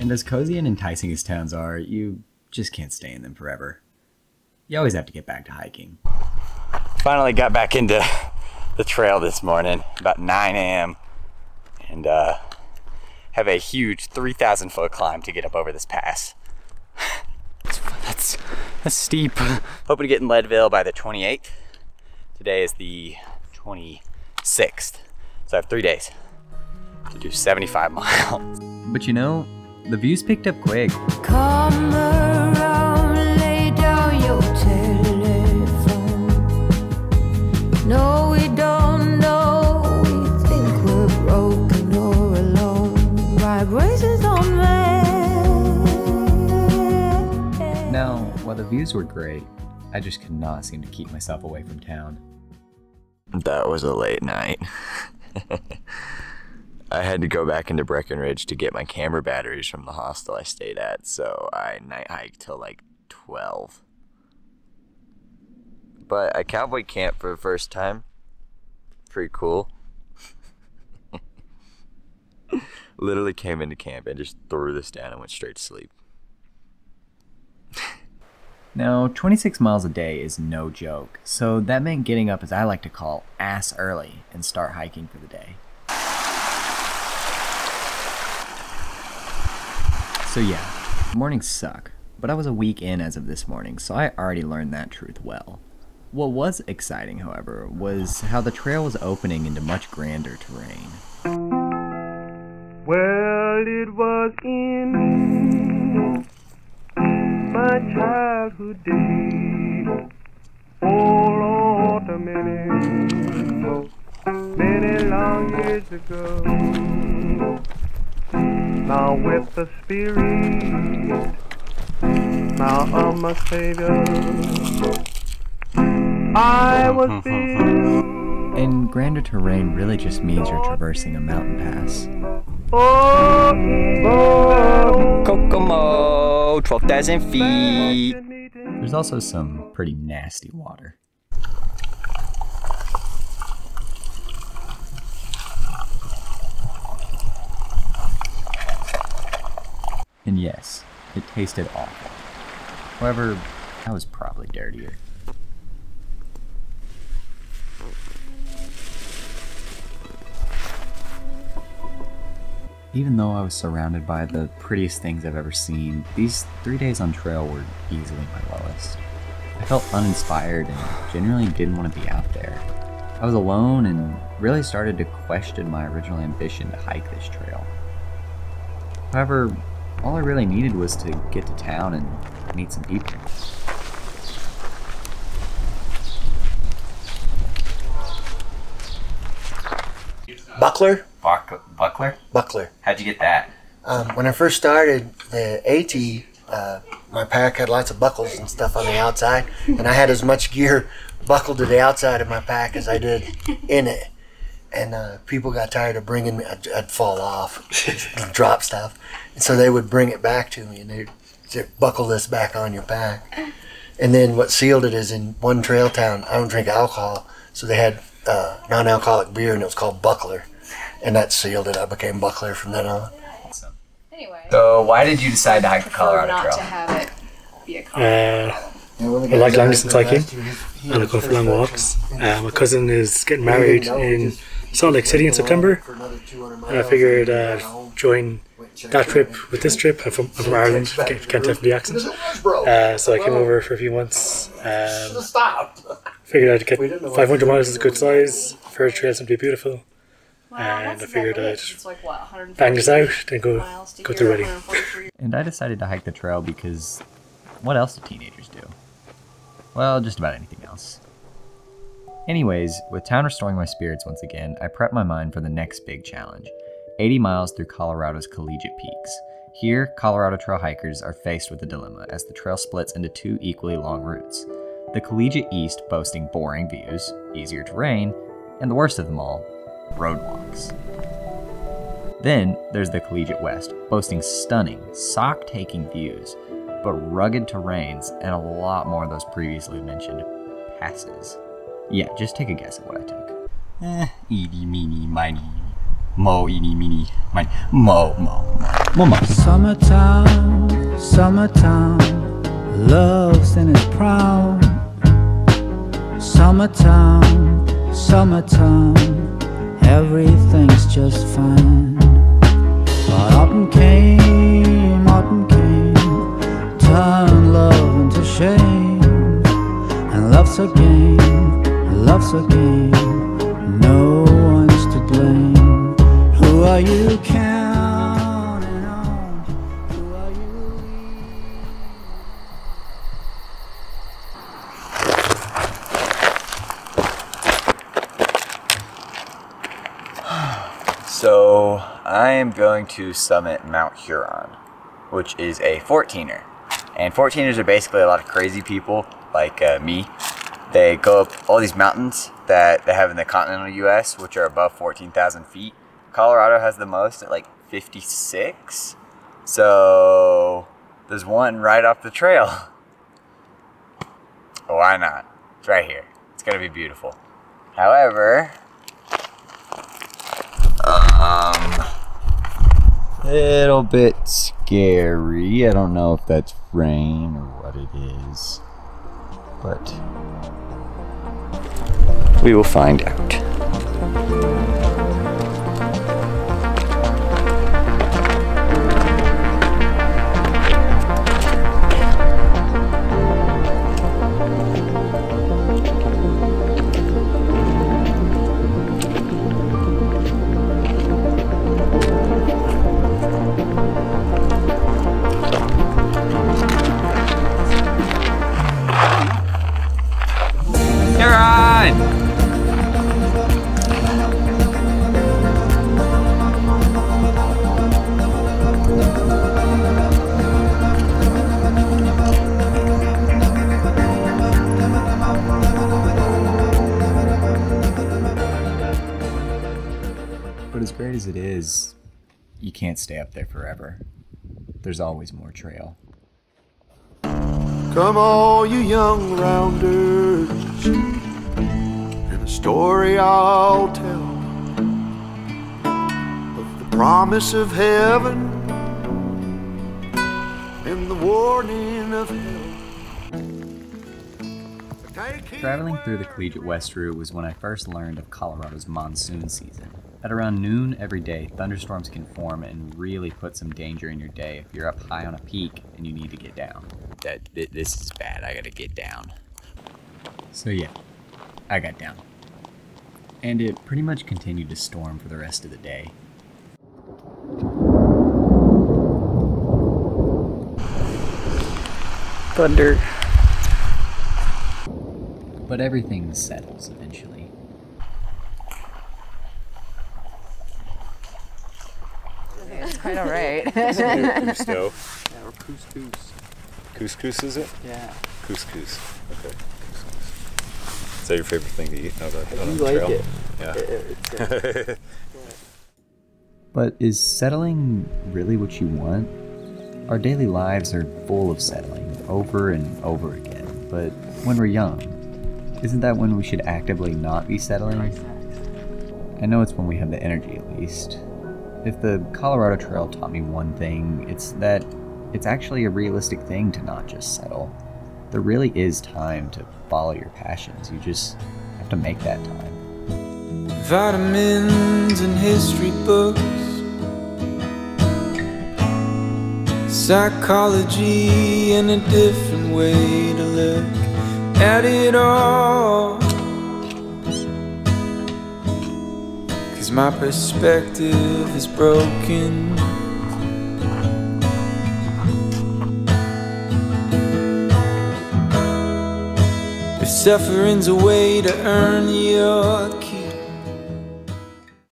And as cozy and enticing as towns are, you just can't stay in them forever. You always have to get back to hiking. Finally got back into the trail this morning, about 9 a.m. and have a huge 3,000 foot climb to get up over this pass. That's steep. Hoping to get in Leadville by the 28th. Today is the 26th, so I have 3 days to do 75 miles. But you know, the views picked up quick. Come around, lay down your telephone. No, we don't know. We think we're broken or alone. Vibrations on me. Now, while the views were great, I just could not seem to keep myself away from town. That was a late night. I had to go back into Breckenridge to get my camera batteries from the hostel I stayed at, so I night hiked till like 12. But I cowboy camped for the first time. Pretty cool. Literally came into camp and just threw this down and went straight to sleep. Now, 26 miles a day is no joke, so that meant getting up, as I like to call, ass early and start hiking for the day. So yeah, mornings suck, but I was a week in as of this morning, so I already learned that truth well. What was exciting, however, was how the trail was opening into much grander terrain. Well, it was in my childhood days, oh Lord, many long years ago. Now with the Spirit, now of my Savior, I was filled. And grander terrain really just means you're traversing a mountain pass. Oh, Kokomo, 12,000 feet. There's also some pretty nasty water. And yes, it tasted awful. However, I was probably dirtier. Even though I was surrounded by the prettiest things I've ever seen, these 3 days on trail were easily my lowest. I felt uninspired and genuinely didn't want to be out there. I was alone and really started to question my original ambition to hike this trail. However, all I really needed was to get to town and meet some people. Buckler? Buckler? Buckler. How'd you get that? When I first started the AT, my pack had lots of buckles and stuff on the outside, and I had as much gear buckled to the outside of my pack as I did in it. And people got tired of bringing me, I'd fall off, drop stuff. And so they would bring it back to me, and they'd say, buckle this back on your pack. And then what sealed it is in one trail town, I don't drink alcohol, so they had non-alcoholic beer, and it was called Buckler. And that sealed it. I became Buckler from then on. Awesome. Anyway. So why did you decide to hike the Colorado not Trail? to have it be a Colorado. I like long distance hiking and I go for long walks. My cousin is getting married in Salt Lake City in September, and I figured I'd join that trip with this trip. I'm from Ireland, can't tell from the accent. So I came over for a few months. Figured I'd get 500 miles is a good size for a trail, simply beautiful. And I figured I'd bang this out, then go through ready. And I decided to hike the trail because what else do teenagers do? Well, just about anything else. Anyways, with town restoring my spirits once again, I prepped my mind for the next big challenge, 80 miles through Colorado's collegiate peaks. Here, Colorado Trail hikers are faced with a dilemma as the trail splits into two equally long routes. The collegiate east boasting boring views, easier terrain, and the worst of them all, roadwalks. Then there's the collegiate west, boasting stunning, sock-taking views, but rugged terrains and a lot more of those previously mentioned passes. Yeah, just take a guess at what I took. Eeny, meeny, miny, mo, eeny, meeny, miny, mo. Mama. Summertime, summertime, love's in its prime. Summertime, summertime, everything's just fine. But autumn came, turned love into shame. And love's a game, no one's to blame. Who are you counting on? Who are you? So I am going to summit Mount Huron, which is a 14er. And 14ers are basically a lot of crazy people like me. They go up all these mountains that they have in the continental US, which are above 14,000 feet. Colorado has the most at like 56. So there's one right off the trail. Why not? It's right here. It's gonna be beautiful. However, little bit scary. I don't know if that's rain or what it is, but we will find out. But as great as it is, you can't stay up there forever. There's always more trail. Come all you young rounders, and a story I'll tell of the promise of heaven and the warning of hell. Traveling through the Collegiate West route was when I first learned of Colorado's monsoon season. At around noon every day, thunderstorms can form and really put some danger in your day if you're up high on a peak and you need to get down. This is bad. I gotta get down. So yeah, I got down. And it pretty much continued to storm for the rest of the day. Thunder. But everything settles eventually. It's quite alright. Gusto. Yeah, or couscous. Couscous, is it? Yeah. Couscous. Okay. Couscous. Is that your favorite thing to eat? No, that, I do like it. Yeah. But is settling really what you want? Our daily lives are full of settling over and over again. But when we're young, isn't that when we should actively not be settling? I know it's when we have the energy, at least. If the Colorado Trail taught me one thing, it's that it's actually a realistic thing to not just settle. There really is time to follow your passions. You just have to make that time. Vitamins and history books, psychology and a different way to look at it all. 'Cause my perspective is broken. If suffering's a way to earn your